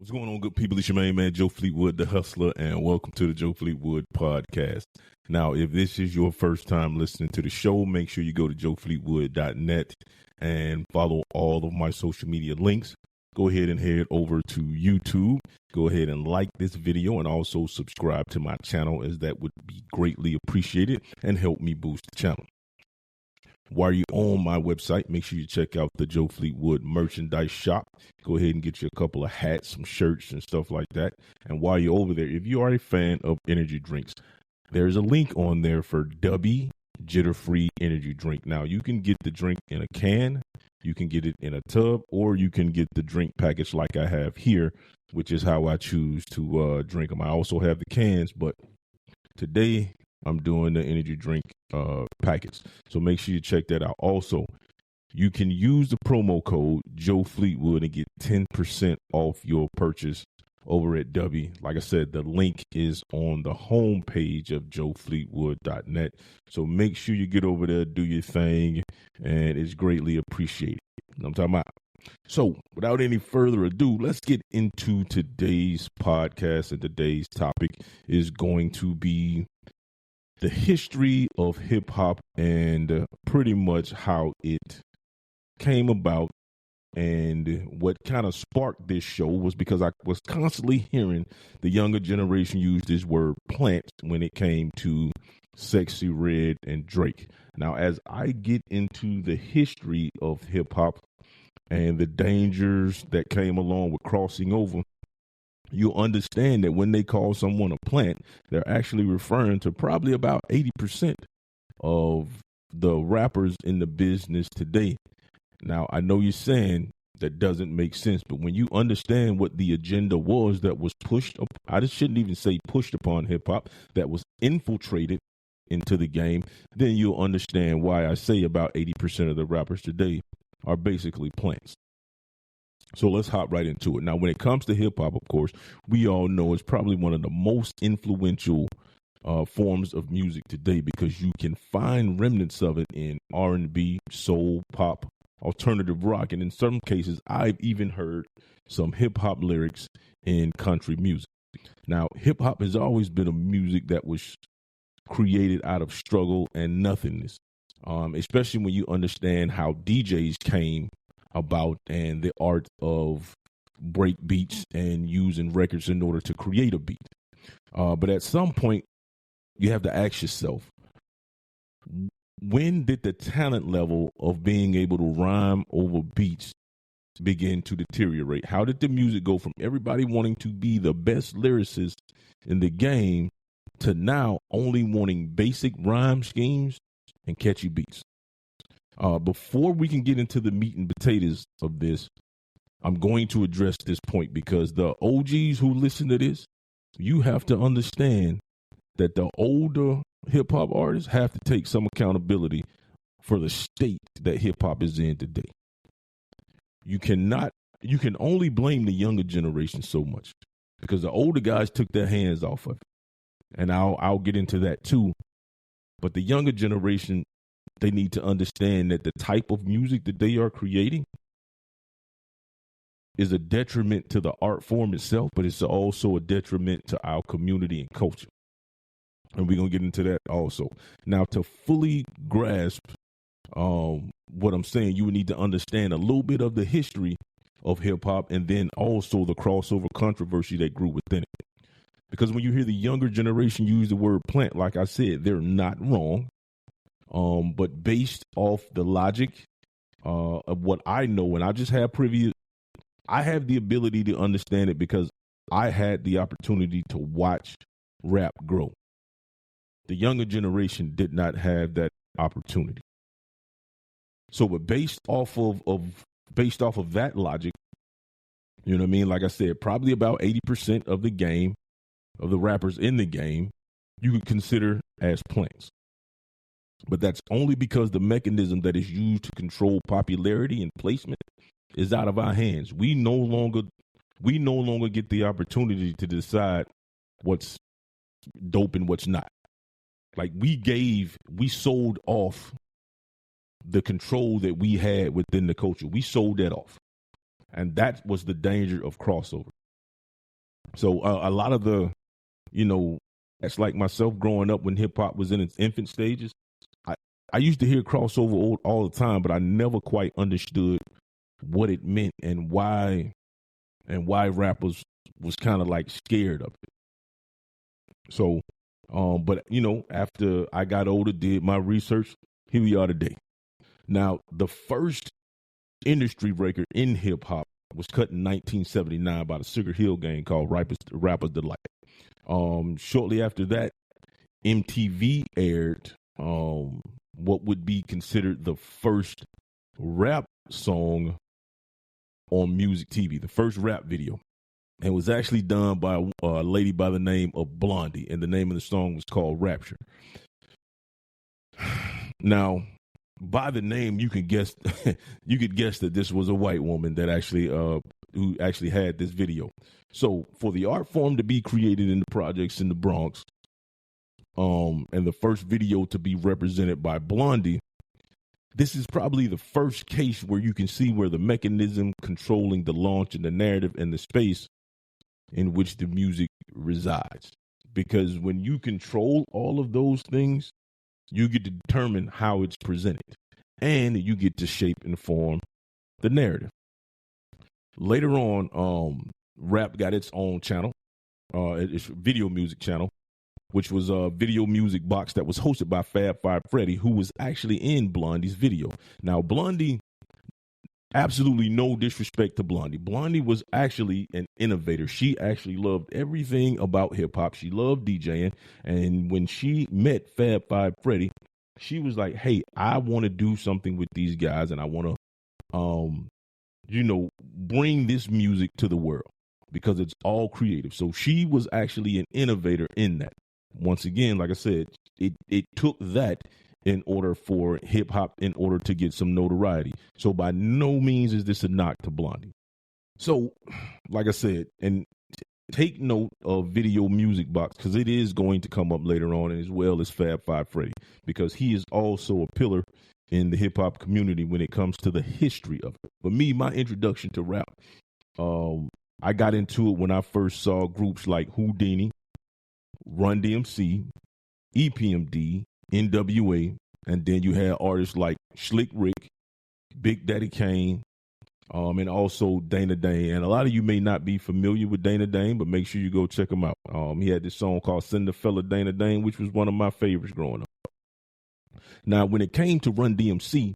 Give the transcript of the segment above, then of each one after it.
What's going on, good people? It's your main man, Joe Fleetwood, the hustler, and welcome to the Joe Fleetwood Podcast. Now, if this is your first time listening to the show, make sure you go to joefleetwood.net and follow all of my social media links. Go ahead and head over to YouTube. Go ahead and like this video and also subscribe to my channel, as that would be greatly appreciated and help me boost the channel. While you're on my website, make sure you check out the Joe Fleetwood merchandise shop. Go ahead and get you a couple of hats, some shirts, and stuff like that. And while you're over there, if you are a fan of energy drinks, there's a link on there for Dubby Jitter-Free Energy Drink. Now, you can get the drink in a can, you can get it in a tub, or you can get the drink package like I have here, which is how I choose to drink them. I also have the cans, but today I'm doing the energy drink packets. So make sure you check that out. Also, you can use the promo code Joe Fleetwood and get 10% off your purchase over at Dubby. Like I said, the link is on the home page of joefleetwood.net. So make sure you get over there, do your thing, and it's greatly appreciated. You know what I'm talking about? So without any further ado, let's get into today's podcast. And today's topic is going to be the history of hip hop and pretty much how it came about. And what kind of sparked this show was because I was constantly hearing the younger generation use this word plant when it came to Sexy Red and Drake. Now, as I get into the history of hip hop and the dangers that came along with crossing over, you'll understand that when they call someone a plant, they're actually referring to probably about 80% of the rappers in the business today. Now, I know you're saying that doesn't make sense, but when you understand what the agenda was that was pushed, I just shouldn't even say pushed upon hip hop, that was infiltrated into the game, then you'll understand why I say about 80% of the rappers today are basically plants. So let's hop right into it. Now, when it comes to hip hop, of course, we all know it's probably one of the most influential forms of music today, because you can find remnants of it in R&B, soul, pop, alternative rock, and in some cases, I've even heard some hip hop lyrics in country music. Now, hip hop has always been a music that was created out of struggle and nothingness, especially when you understand how DJs came about and the art of break beats and using records in order to create a beat. But at some point, you have to ask yourself, when did the talent level of being able to rhyme over beats begin to deteriorate? How did the music go from everybody wanting to be the best lyricist in the game to now only wanting basic rhyme schemes and catchy beats? Before we can get into the meat and potatoes of this, I'm going to address this point, because the OGs who listen to this, you have to understand that the older hip hop artists have to take some accountability for the state that hip hop is in today. You can only blame the younger generation so much, because the older guys took their hands off of it. And I'll get into that too. But the younger generation, they need to understand that the type of music that they are creating is a detriment to the art form itself, but it's also a detriment to our community and culture. And we're going to get into that also. Now, to fully grasp what I'm saying, you would need to understand a little bit of the history of hip hop, and then also the crossover controversy that grew within it. Because when you hear the younger generation use the word plant, like I said, they're not wrong. But based off the logic of what I know, and I just have I have the ability to understand it because I had the opportunity to watch rap grow. The younger generation did not have that opportunity. So, but based off of that logic, you know what I mean? Like I said, probably about 80% of the game, of the rappers in the game, you could consider as plants. But that's only because the mechanism that is used to control popularity and placement is out of our hands. We no longer get the opportunity to decide what's dope and what's not. Like we sold off the control that we had within the culture. We sold that off. And that was the danger of crossover. So a lot of the, that's like myself growing up when hip hop was in its infant stages. I used to hear crossover all the time, but I never quite understood what it meant and why rappers was kind of like scared of it. So, but after I got older, did my research, here we are today. Now, the first industry breaker in hip hop was cut in 1979 by the Sugar Hill Gang called Rapper's Delight. Shortly after that, MTV aired what would be considered the first rap song on music TV, the first rap video. And it was actually done by a lady by the name of Blondie, and the name of the song was called Rapture. Now, by the name, you could guess that this was a white woman that actually who actually had this video. So for the art form to be created in the projects in the Bronx, and the first video to be represented by Blondie, this is probably the first case where you can see where the mechanism controlling the launch and the narrative and the space in which the music resides. Because when you control all of those things, you get to determine how it's presented, and you get to shape and form the narrative. Later on, rap got its own channel, its video music channel, which was a video music box that was hosted by Fab Five Freddy, who was actually in Blondie's video. Now, Blondie, absolutely no disrespect to Blondie. Blondie was actually an innovator. She actually loved everything about hip hop. She loved DJing. And when she met Fab Five Freddy, she was like, hey, I want to do something with these guys, and I want to, bring this music to the world because it's all creative. So she was actually an innovator in that. Once again, like I said, it took that in order for hip hop, in order to get some notoriety. So by no means is this a knock to Blondie. So, like I said, and take note of Video Music Box, because it is going to come up later on, and as well as Fab Five Freddy, because he is also a pillar in the hip hop community when it comes to the history of it. For me, my introduction to rap, I got into it when I first saw groups like Houdini, Run DMC, EPMD, NWA, and then you had artists like Slick Rick, Big Daddy Kane, and also Dana Dane. And a lot of you may not be familiar with Dana Dane, but make sure you go check him out. He had this song called Send the Fella Dana Dane, which was one of my favorites growing up. Now, when it came to Run DMC,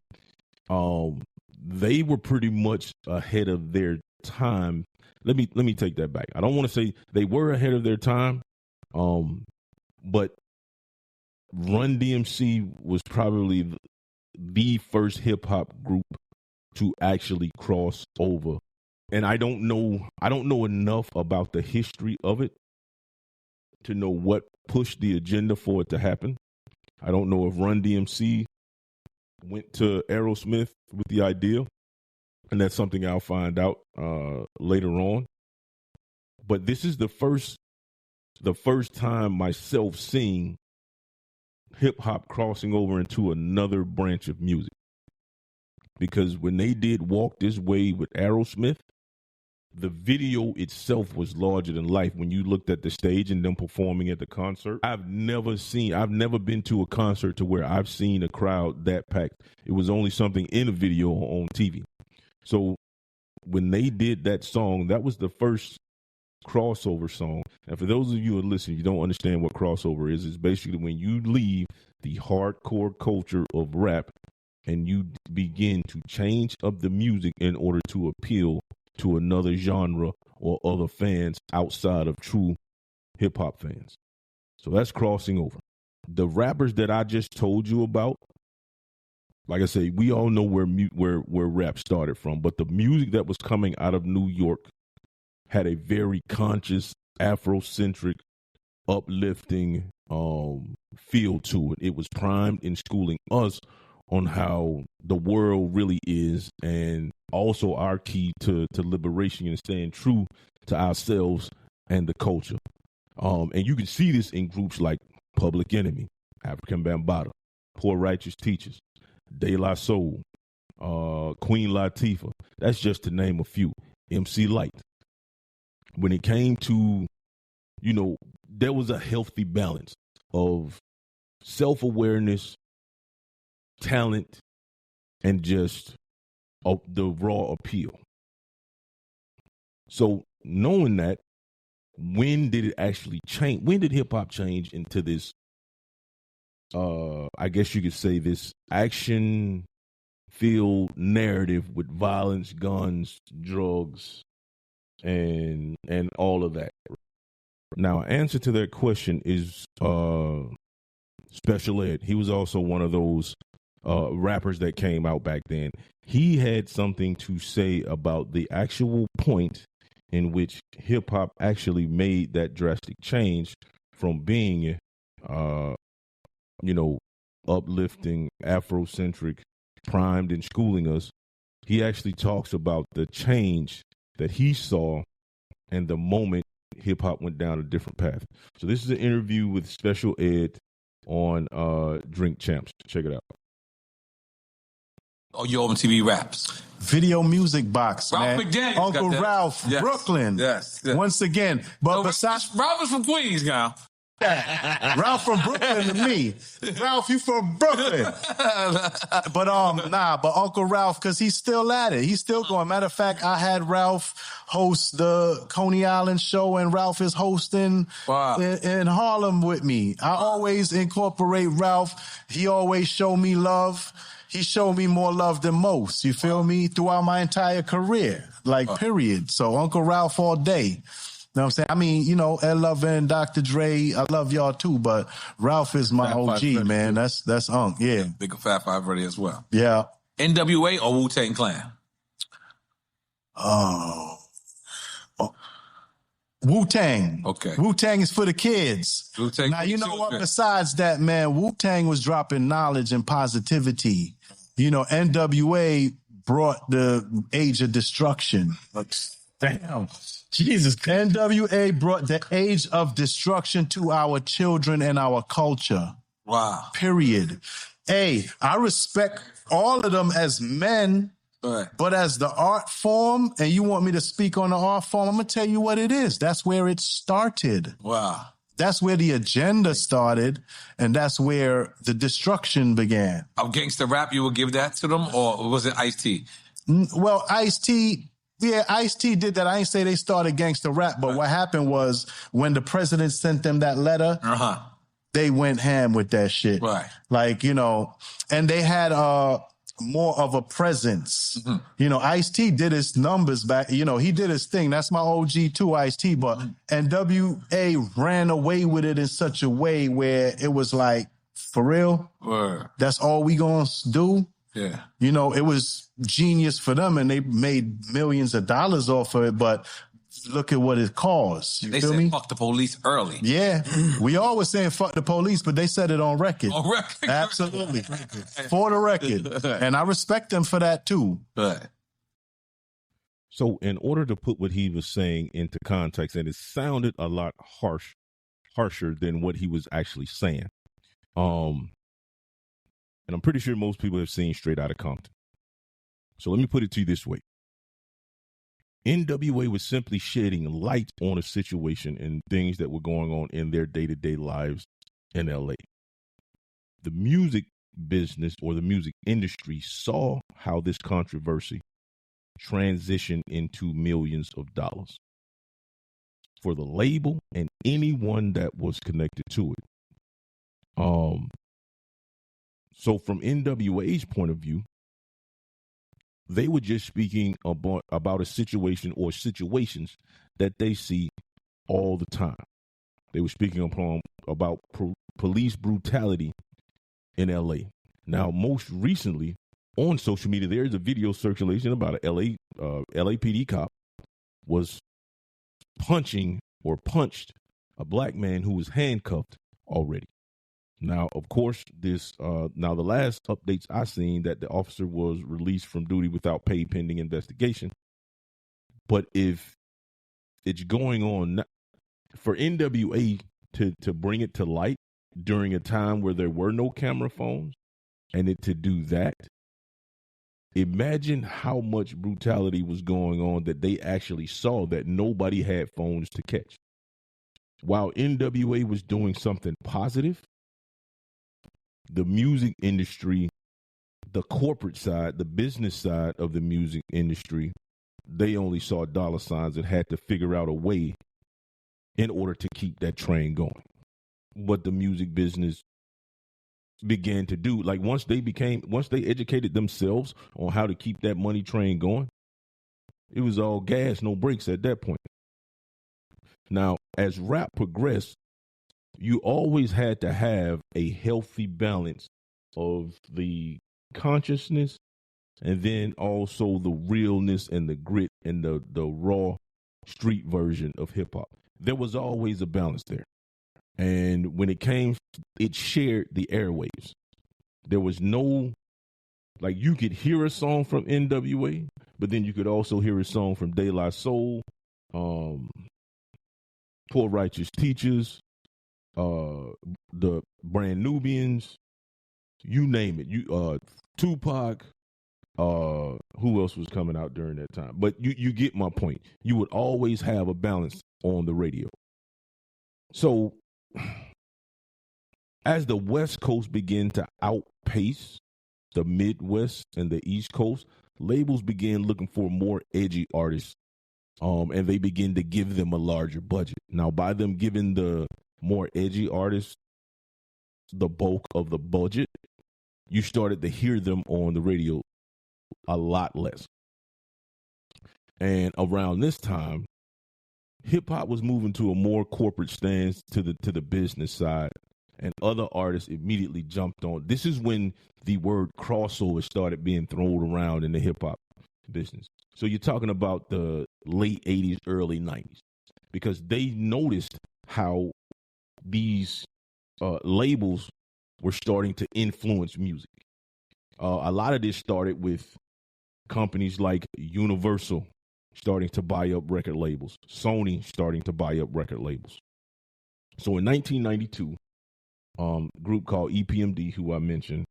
they were pretty much ahead of their time. Let me take that back. I don't want to say they were ahead of their time, but Run DMC was probably the first hip hop group to actually cross over. And I don't know enough about the history of it to know what pushed the agenda for it to happen. I don't know if Run DMC went to Aerosmith with the idea, and that's something I'll find out later on. But this is the first time myself seeing hip hop crossing over into another branch of music. Because when they did Walk This Way with Aerosmith, the video itself was larger than life. When you looked at the stage and them performing at the concert, I've never been to a concert to where I've seen a crowd that packed. It was only something in a video on TV. So when they did that song, that was the first crossover song. And for those of you who are listening, you don't understand what crossover is. It's basically when you leave the hardcore culture of rap and you begin to change up the music in order to appeal to another genre or other fans outside of true hip hop fans. So that's crossing over. The rappers that I just told you about, like I say, we all know where rap started from, but the music that was coming out of New York had a very conscious, Afrocentric, uplifting feel to it. It was primed in schooling us on how the world really is, and also our key to liberation and staying true to ourselves and the culture. And you can see this in groups like Public Enemy, African Bambaataa, Poor Righteous Teachers, De La Soul, Queen Latifah. That's just to name a few. MC Light. when it came to, there was a healthy balance of self-awareness, talent, and just the raw appeal. So knowing that, when did it actually change? When did hip hop change into this, I guess you could say, this action filled narrative with violence, guns, drugs, and all of that? Now, answer to that question is Special Ed. He was also one of those rappers that came out back then. He had something to say about the actual point in which hip hop actually made that drastic change from being, uplifting, Afrocentric, primed and schooling us. He actually talks about the change that he saw and the moment hip hop went down a different path. So this is an interview with Special Ed on Drink Champs. Check it out. Oh, your MTV Raps. Video Music Box, Ralph man. McDaniels Uncle Ralph, yes. Brooklyn. Yes. Once again. But So besides Ralph is from Queens now. Ralph from Brooklyn to me. Ralph, you from Brooklyn. But Uncle Ralph, because he's still at it. He's still going. Matter of fact, I had Ralph host the Coney Island show, and Ralph is hosting in Harlem with me. I always incorporate Ralph. He always show me love. He showed me more love than most, you feel me, throughout my entire career, period. So Uncle Ralph all day. You know what I'm saying? I mean, Ed Lover, Dr. Dre, I love y'all too, but Ralph is my OG, man. That's Unc, yeah. Big Fat Five Ready as well. Yeah. NWA or Wu-Tang Clan? Wu-Tang. Okay. Wu-Tang is for the kids. Wu-Tang now, you know what? Besides that, man, Wu-Tang was dropping knowledge and positivity. NWA brought the age of destruction. Damn. Jesus. NWA brought the age of destruction to our children and our culture. Wow. Period. Hey, I respect all of them as men, but as the art form, and you want me to speak on the art form, I'm going to tell you what it is. That's where it started. Wow. That's where the agenda started, and that's where the destruction began. Of gangster rap, you would give that to them, or was it Ice-T? Well, Ice-T, yeah, Ice-T did that. I ain't say they started gangster rap, but what happened was when the president sent them that letter, they went ham with that shit. Right. And they had more of a presence. Mm-hmm. Ice-T did his numbers back. He did his thing. That's my OG too, Ice-T. But NWA ran away with it in such a way where it was like, for real? Word. That's all we gonna do? Yeah. It was genius for them, and they made millions of dollars off of it, but look at what it caused. They said fuck the police early. Yeah. We always saying fuck the police, but they said it on record. On record. Absolutely. For the record. And I respect them for that too. Right. So in order to put what he was saying into context, and it sounded a lot harsher than what he was actually saying. And I'm pretty sure most people have seen Straight Outta Compton. So let me put it to you this way. NWA was simply shedding light on a situation and things that were going on in their day-to-day lives in LA. The music business or the music industry saw how this controversy transitioned into millions of dollars for the label and anyone that was connected to it. So from NWA's point of view, they were just speaking about a situation or situations that they see all the time. They were speaking about police brutality in LA. Now, most recently on social media, there is a video circulation about a LAPD cop was punched a black man who was handcuffed already. Now, of course, the last updates I seen that the officer was released from duty without pay pending investigation. But if it's going on for NWA to bring it to light during a time where there were no camera phones and to do that, Imagine how much brutality was going on that they actually saw that nobody had phones to catch. While NWA was doing something positive, the music industry, the corporate side, the business side of the music industry, they only saw dollar signs and had to figure out a way in order to keep that train going. What the music business began to do, like once they educated themselves on how to keep that money train going, it was all gas, no brakes at that point. Now, as rap progressed, you always had to have a healthy balance of the consciousness and then also the realness and the grit and the raw street version of hip hop. There was always a balance there. And when it shared the airwaves. There was no, like, you could hear a song from NWA, but then you could also hear a song from De La Soul, Poor Righteous Teachers, the Brand Nubians, you name it. Tupac, who else was coming out during that time? But you get my point. You would always have a balance on the radio. So as the West Coast began to outpace the Midwest and the East Coast, labels began looking for more edgy artists, and they began to give them a larger budget. Now, by them giving the more edgy artists the bulk of the budget, you started to hear them on the radio a lot less. And around this time, hip hop was moving to a more corporate stance to the business side, and other artists immediately jumped on. This is when the word crossover started being thrown around in the hip hop business. So you're talking about the late 80s, early 90s, because they noticed how these labels were starting to influence music. A lot of this started with companies like Universal starting to buy up record labels, Sony starting to buy up record labels. So in 1992, a group called EPMD, who I mentioned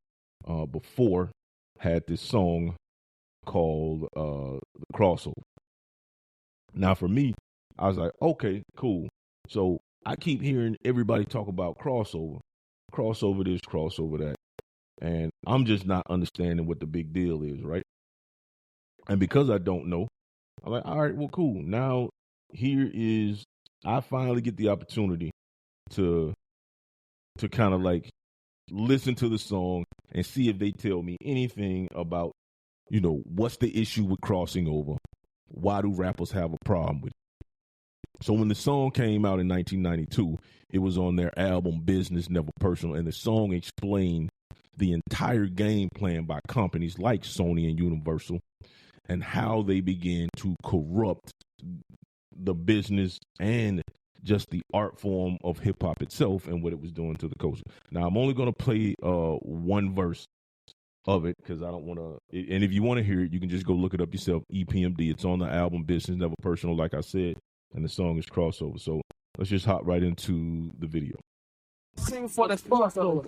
before, had this song called The Crossover. Now, for me, I was like, okay, cool. So I keep hearing everybody talk about crossover this, crossover that. And I'm just not understanding what the big deal is, right? And because I don't know, I'm like, all right, well, cool. Now, I finally get the opportunity to kind of like listen to the song and see if they tell me anything about, what's the issue with crossing over? Why do rappers have a problem with it? So when the song came out in 1992, it was on their album Business Never Personal, and the song explained the entire game plan by companies like Sony and Universal and how they began to corrupt the business and just the art form of hip hop itself and what it was doing to the culture. Now, I'm only going to play one verse of it because I don't want to. And if you want to hear it, you can just go look it up yourself. EPMD. It's on the album Business Never Personal, like I said, and the song is Crossover. So let's just hop right into the video. Sing for the crossover.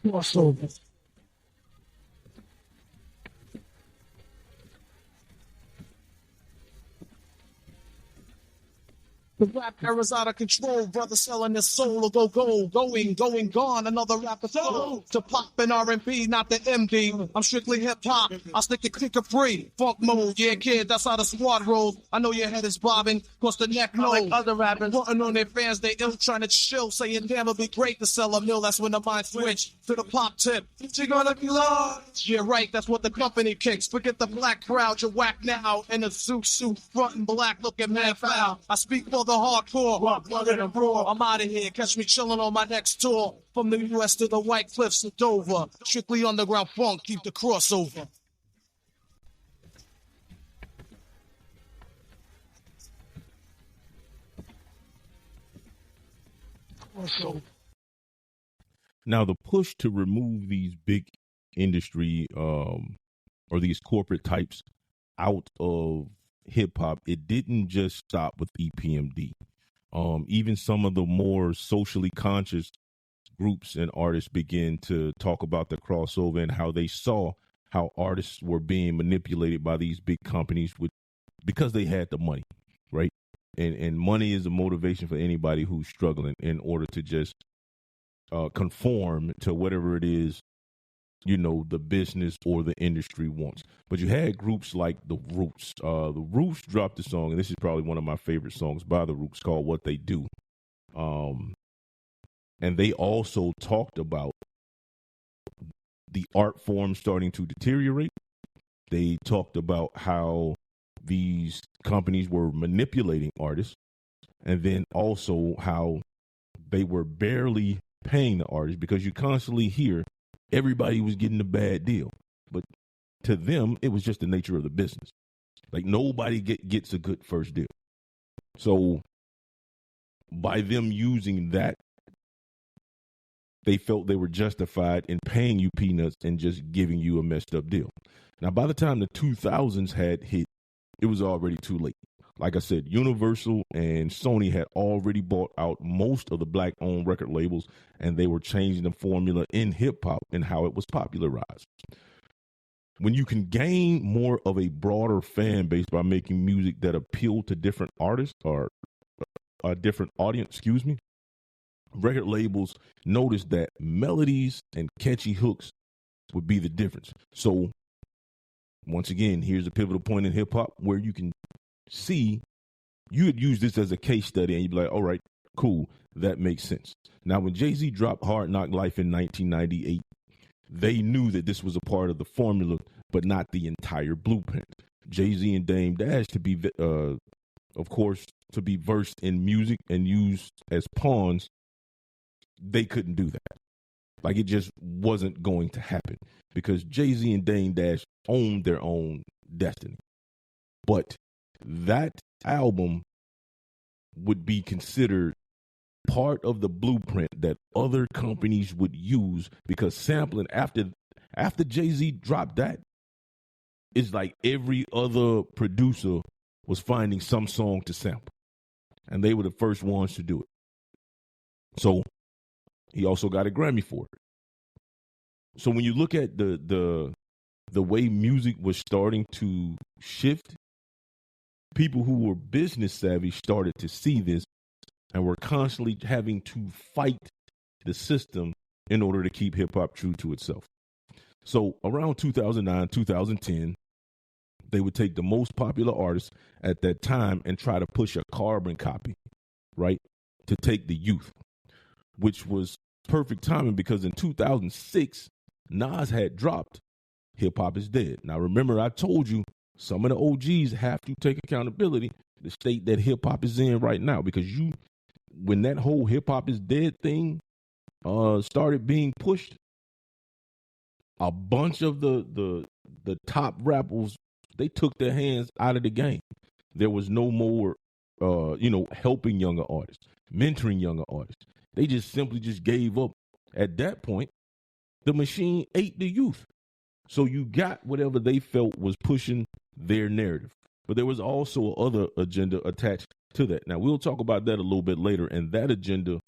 Crossover. The rap era's out of control, brother selling his soul or going, gone. Another rapper soul to pop in R&B, not the MD. I'm strictly hip hop. I stick to kick free, funk mode. Yeah, kid, that's how the squad rolls. I know your head is bobbing, cause the neck knows. Like other rappers, putting on their fans, they ill trying to chill, saying damn, it'll be great to sell a mill. That's when the mind switch to the pop tip. You're gonna be large. Yeah, right, that's what the company kicks. Forget the black crowd, you're whack now. In a suit, front and black, looking mad foul. I speak for the hardcore, rugged and raw. I'm out of here, catch me chilling on my next tour. From the US to the White Cliffs of Dover. Strictly underground funk, keep the crossover. Now, the push to remove these big industry or these corporate types out of hip hop, it didn't just stop with EPMD. Even some of the more socially conscious groups and artists begin to talk about the crossover and how they saw how artists were being manipulated by these big companies because they had the money, right? And money is a motivation for anybody who's struggling in order to just conform to whatever it is, the business or the industry wants. But you had groups like the Roots. The Roots dropped a song, and this is probably one of my favorite songs by the Roots, called What They Do. And they also talked about the art form starting to deteriorate. They talked about how these companies were manipulating artists, and then also how they were barely paying the artists, because you constantly hear everybody was getting a bad deal. But to them, it was just the nature of the business. Like, nobody gets a good first deal. So by them using that, they felt they were justified in paying you peanuts and just giving you a messed up deal. Now, by the time the 2000s had hit, it was already too late. Like I said, Universal and Sony had already bought out most of the black-owned record labels, and they were changing the formula in hip-hop and how it was popularized. When you can gain more of a broader fan base by making music that appealed to different artists or a different audience, record labels noticed that melodies and catchy hooks would be the difference. So, once again, here's a pivotal point in hip-hop where you can see, you would use this as a case study and you'd be like, all right, cool, that makes sense. Now, when Jay-Z dropped Hard Knock Life in 1998, they knew that this was a part of the formula, but not the entire blueprint. Jay-Z and Dame Dash, to be, of course, to be versed in music and used as pawns, they couldn't do that. Like, it just wasn't going to happen because Jay-Z and Dame Dash owned their own destiny. But that album would be considered part of the blueprint that other companies would use, because sampling after Jay-Z dropped that, it's like every other producer was finding some song to sample, and they were the first ones to do it. So he also got a Grammy for it. So when you look at the way music was starting to shift, people who were business savvy started to see this and were constantly having to fight the system in order to keep hip hop true to itself. So around 2009, 2010, they would take the most popular artists at that time and try to push a carbon copy, right, to take the youth, which was perfect timing because in 2006, Nas had dropped Hip Hop Is Dead. Now, remember, I told you some of the OGs have to take accountability, the state that hip hop is in right now, because when that whole Hip Hop Is Dead thing started being pushed, a bunch of the top rappers, they took their hands out of the game. There was no more, helping younger artists, mentoring younger artists. They just simply gave up. At that point, the machine ate the youth. So you got whatever they felt was pushing their narrative. But there was also other agenda attached to that. Now, we'll talk about that a little bit later. And that agenda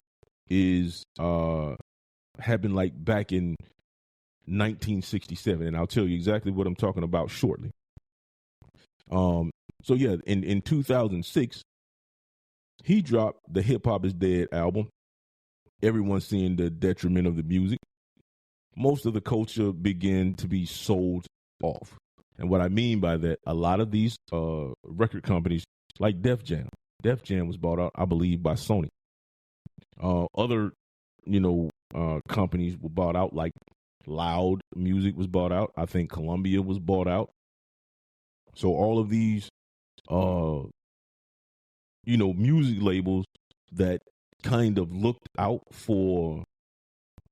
is happened like back in 1967. And I'll tell you exactly what I'm talking about shortly. So, yeah, in 2006, he dropped the Hip Hop Is Dead album. Everyone's seeing the detriment of the music. Most of the culture began to be sold off. And what I mean by that, a lot of these record companies, like Def Jam was bought out, I believe, by Sony. Other, companies were bought out, like Loud Music was bought out. I think Columbia was bought out. So all of these, music labels that kind of looked out for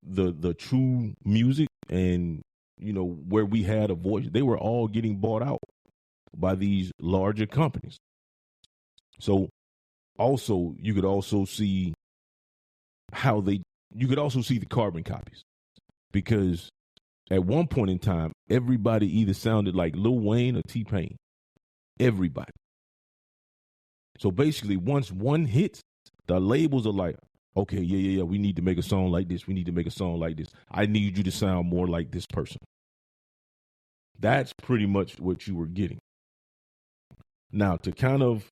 the true music and, where we had a voice, they were all getting bought out by these larger companies. So also, you could also see the carbon copies, because at one point in time, everybody either sounded like Lil Wayne or T-Pain. Everybody. So basically, once one hits, The labels are like, okay, yeah, we need to make a song like this. We need to make a song like this. I need you to sound more like this person. That's pretty much what you were getting. Now, to kind of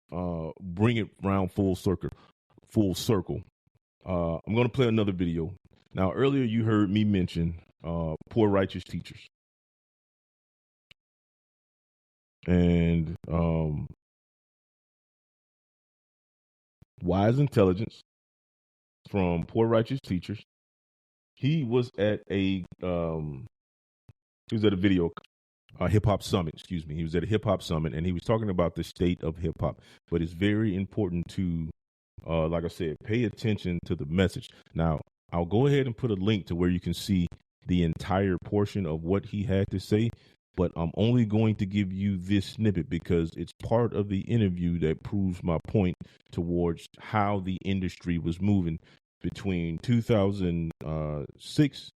bring it around full circle, I'm going to play another video. Now, earlier you heard me mention poor righteous teachers. And wise intelligence from poor righteous teachers. He was at a video hip hop summit. Excuse me. He was at a hip hop summit, and he was talking about the state of hip hop. But it's very important to, like I said, pay attention to the message. Now, I'll go ahead and put a link to where you can see the entire portion of what he had to say. But I'm only going to give you this snippet because it's part of the interview that proves my point towards how the industry was moving between 2006,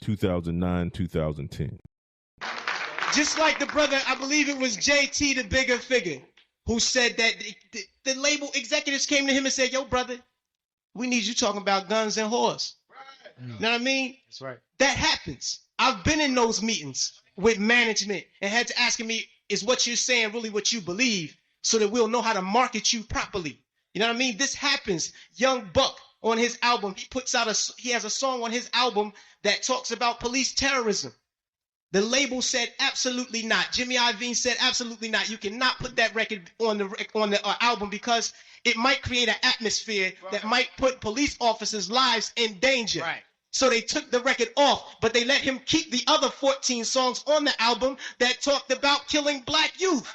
2009, 2010. Just like the brother, I believe it was JT, the bigger figure, who said that the label executives came to him and said, yo, brother, we need you talking about guns and whores. Right. You know what I mean? That's right. That happens. I've been in those meetings with management and had to ask me, is what you're saying really what you believe, so that we'll know how to market you properly? You know what I mean? This happens. Young Buck on his album, he has a song on his album that talks about police terrorism. The label said absolutely not. Jimmy Iovine said absolutely not. You cannot put that record on the album because it might create an atmosphere that might put police officers' lives in danger. Right. So they took the record off, but they let him keep the other 14 songs on the album that talked about killing black youth.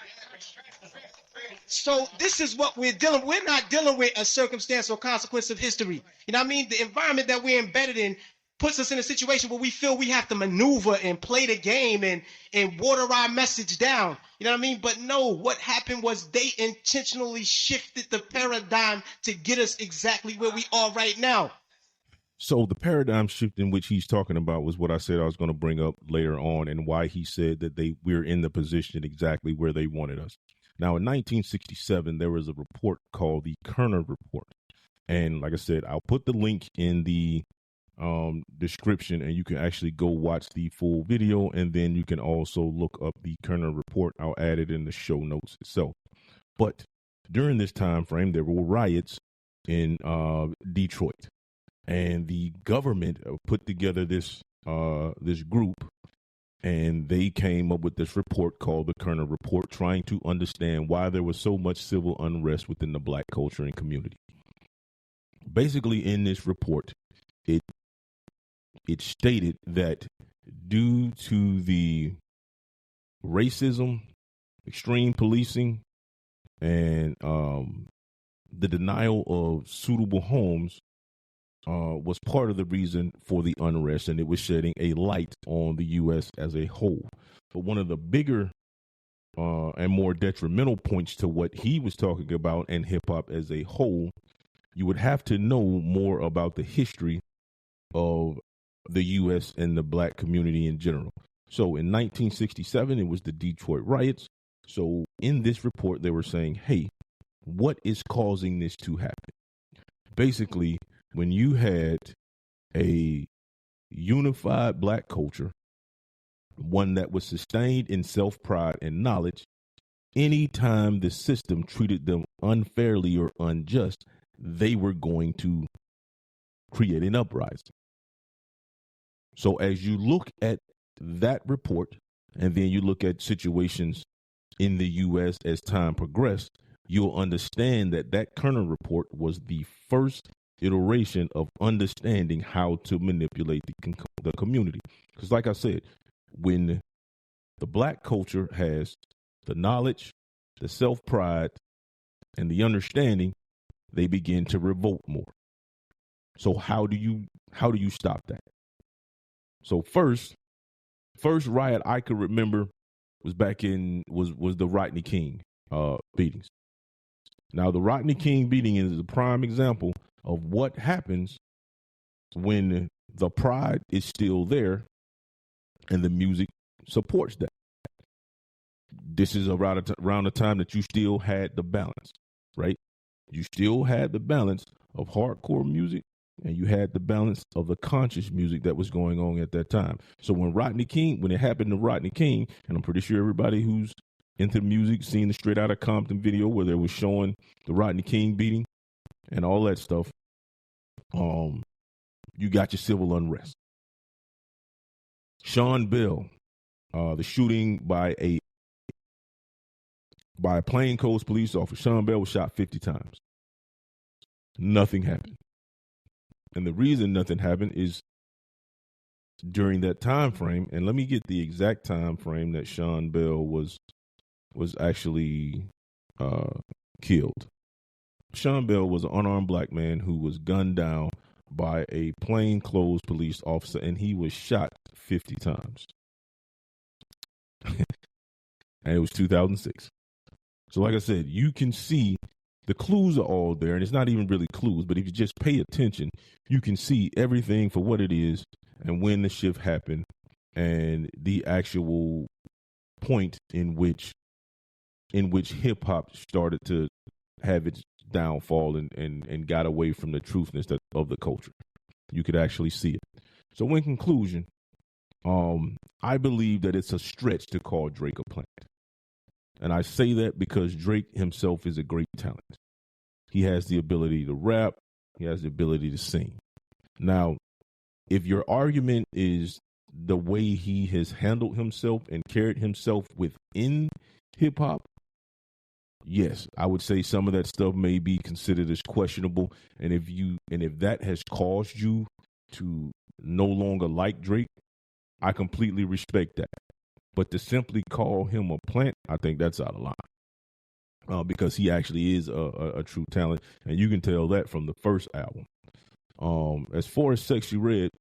So this is what we're dealing with. We're not dealing with a circumstance or consequence of history. You know what I mean? The environment that we're embedded in puts us in a situation where we feel we have to maneuver and play the game and water our message down. You know what I mean? But no, what happened was they intentionally shifted the paradigm to get us exactly where we are right now. So the paradigm shift in which he's talking about was what I said I was going to bring up later on, and why he said that we're in the position exactly where they wanted us. Now, in 1967, there was a report called the Kerner Report. And like I said, I'll put the link in the description, and you can actually go watch the full video, and then you can also look up the Kerner Report. I'll add it in the show notes itself. But during this time frame, there were riots in Detroit. And the government put together this group, and they came up with this report called the Kerner Report, trying to understand why there was so much civil unrest within the black culture and community. Basically, in this report, it stated that due to the racism, extreme policing, and the denial of suitable homes, was part of the reason for the unrest, and it was shedding a light on the U.S. as a whole. But one of the bigger and more detrimental points to what he was talking about and hip-hop as a whole, you would have to know more about the history of the U.S. and the black community in general. So in 1967, it was the Detroit riots. So in this report, they were saying, hey, what is causing this to happen? Basically, when you had a unified black culture, one that was sustained in self-pride and knowledge, anytime the system treated them unfairly or unjust, they were going to create an uprising. So as you look at that report, and then you look at situations in the U.S. as time progressed, you'll understand that that Kerner Report was the first iteration of understanding how to manipulate the community. Because like I said, when the black culture has the knowledge, the self-pride, and the understanding, they begin to revolt more. So how do you stop that? So first riot I could remember was was the Rodney King beatings. Now the Rodney King beating is a prime example of what happens when the pride is still there and the music supports that. This is around the time that you still had the balance, right? You still had the balance of hardcore music, and you had the balance of the conscious music that was going on at that time. So when it happened to Rodney King, and I'm pretty sure everybody who's into music seen the Straight Outta Compton video where they was showing the Rodney King beating and all that stuff, you got your civil unrest. Sean Bell, the shooting by a plainclothes police officer. Sean Bell was shot 50 times. Nothing happened. And the reason nothing happened is during that time frame, and let me get the exact time frame that Sean Bell was actually killed. Sean Bell was an unarmed black man who was gunned down by a plainclothes police officer, and he was shot 50 times. And it was 2006. So like I said, you can see the clues are all there, and it's not even really clues, but if you just pay attention, you can see everything for what it is and when the shift happened and the actual point in which hip hop started to have its downfall and got away from the truthness of the culture. You could actually see it. So in conclusion, I believe that it's a stretch to call Drake a plant. And I say that because Drake himself is a great talent. He has the ability to rap. He has the ability to sing. Now, if your argument is the way he has handled himself and carried himself within hip hop, yes, I would say some of that stuff may be considered as questionable. And if that has caused you to no longer like Drake, I completely respect that. But to simply call him a plant, I think that's out of line. Because he actually is a true talent, and you can tell that from the first album. As far as Sexy Red,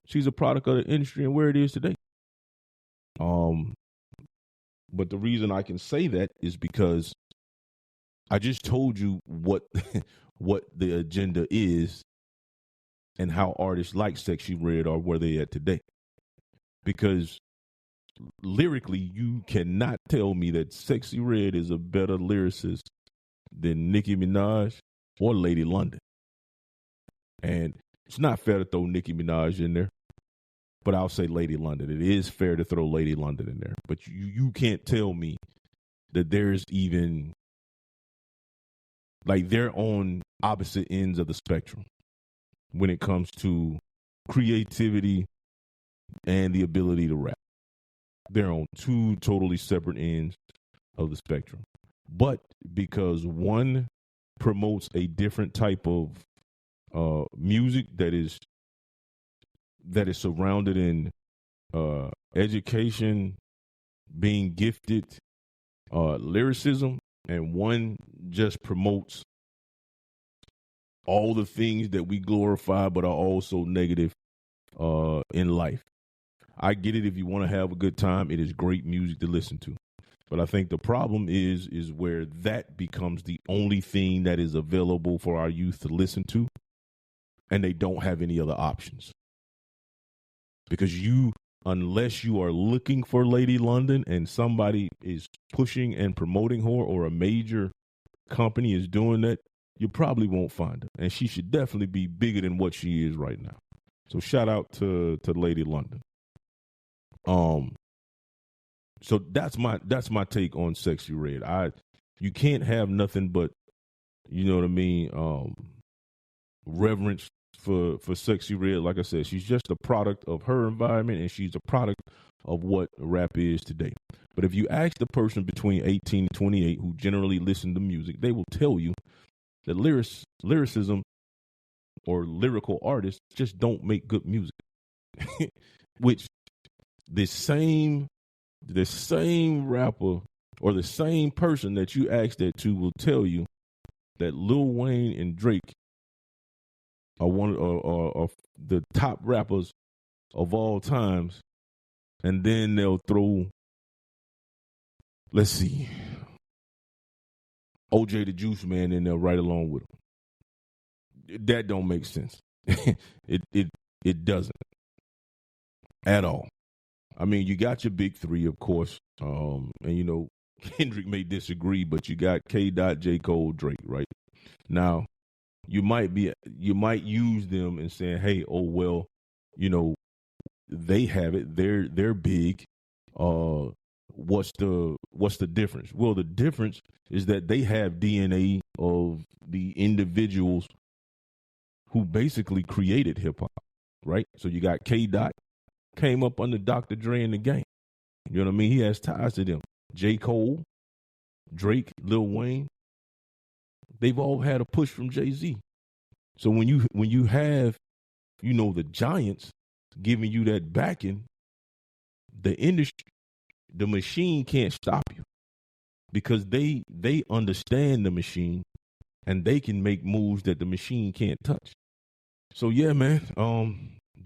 she's a product of the industry and where it is today. But the reason I can say that is because I just told you what the agenda is and how artists like Sexy Red are where they at today. Because lyrically, you cannot tell me that Sexy Red is a better lyricist than Nicki Minaj or Lady London. And it's not fair to throw Nicki Minaj in there, but I'll say Lady London. It is fair to throw Lady London in there, but you can't tell me that there's even, like, they're on opposite ends of the spectrum when it comes to creativity and the ability to rap. They're on two totally separate ends of the spectrum. But because one promotes a different type of music that is surrounded in education, being gifted, lyricism, and one just promotes all the things that we glorify but are also negative in life. I get it. If you want to have a good time, it is great music to listen to. But I think the problem is where that becomes the only thing that is available for our youth to listen to, and they don't have any other options. Because unless you are looking for Lady London and somebody is pushing and promoting her, or a major company is doing that, you probably won't find her. And she should definitely be bigger than what she is right now. So shout out to Lady London. So that's my take on Sexy Red. You can't have nothing but, you know what I mean, reverence for Sexy Red. Like I said, she's just a product of her environment, and she's a product of what rap is today. But if you ask the person between 18 and 28 who generally listen to music, they will tell you that lyricism or lyrical artists just don't make good music. Which the same rapper or the same person that you ask that to will tell you that Lil Wayne and Drake are one of the top rappers of all times, and then they'll throw, let's see, OJ the Juice Man in there right along with him. That don't make sense. It doesn't at all. I mean, you got your big three, of course, and you know, Kendrick may disagree, but you got K. J. Cole, Drake, right? Now, you might use them and saying, hey, oh well, they have it. They're big. What's the difference? Well, the difference is that they have DNA of the individuals who basically created hip hop, right? So you got K. Dot, came up under Dr. Dre in the game. You know what I mean? He has ties to them. J. Cole, Drake, Lil Wayne, they've all had a push from Jay-Z. So when you have, the giants giving you that backing, the industry, the machine can't stop you because they understand the machine and they can make moves that the machine can't touch. So yeah, man,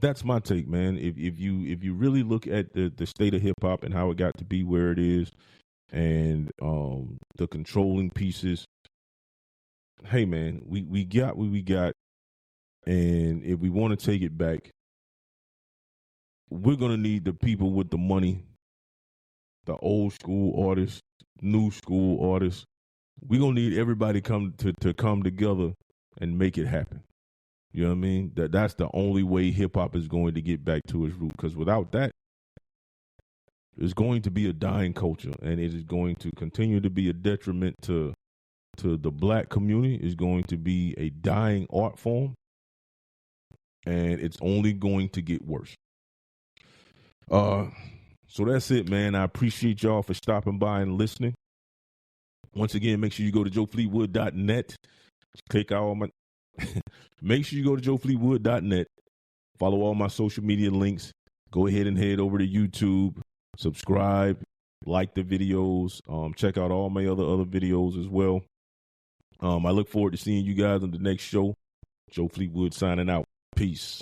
that's my take, man. If you really look at the state of hip hop and how it got to be where it is, and the controlling pieces, hey man, we got what we got, and if we want to take it back, we're gonna need the people with the money, the old school artists, new school artists. We're gonna need everybody to come together and make it happen. You know what I mean? That's the only way hip hop is going to get back to its root. Because without that, it's going to be a dying culture, and it is going to continue to be a detriment to the black community. It's going to be a dying art form, and it's only going to get worse. So that's it, man. I appreciate y'all for stopping by and listening. Once again, make sure you go to joefleetwood.net. Click all my. Make sure you go to joefleetwood.net. Follow all my social media links. Go ahead and head over to YouTube. Subscribe. Like the videos. Check out all my other videos as well. I look forward to seeing you guys on the next show. Joe Fleetwood signing out. Peace.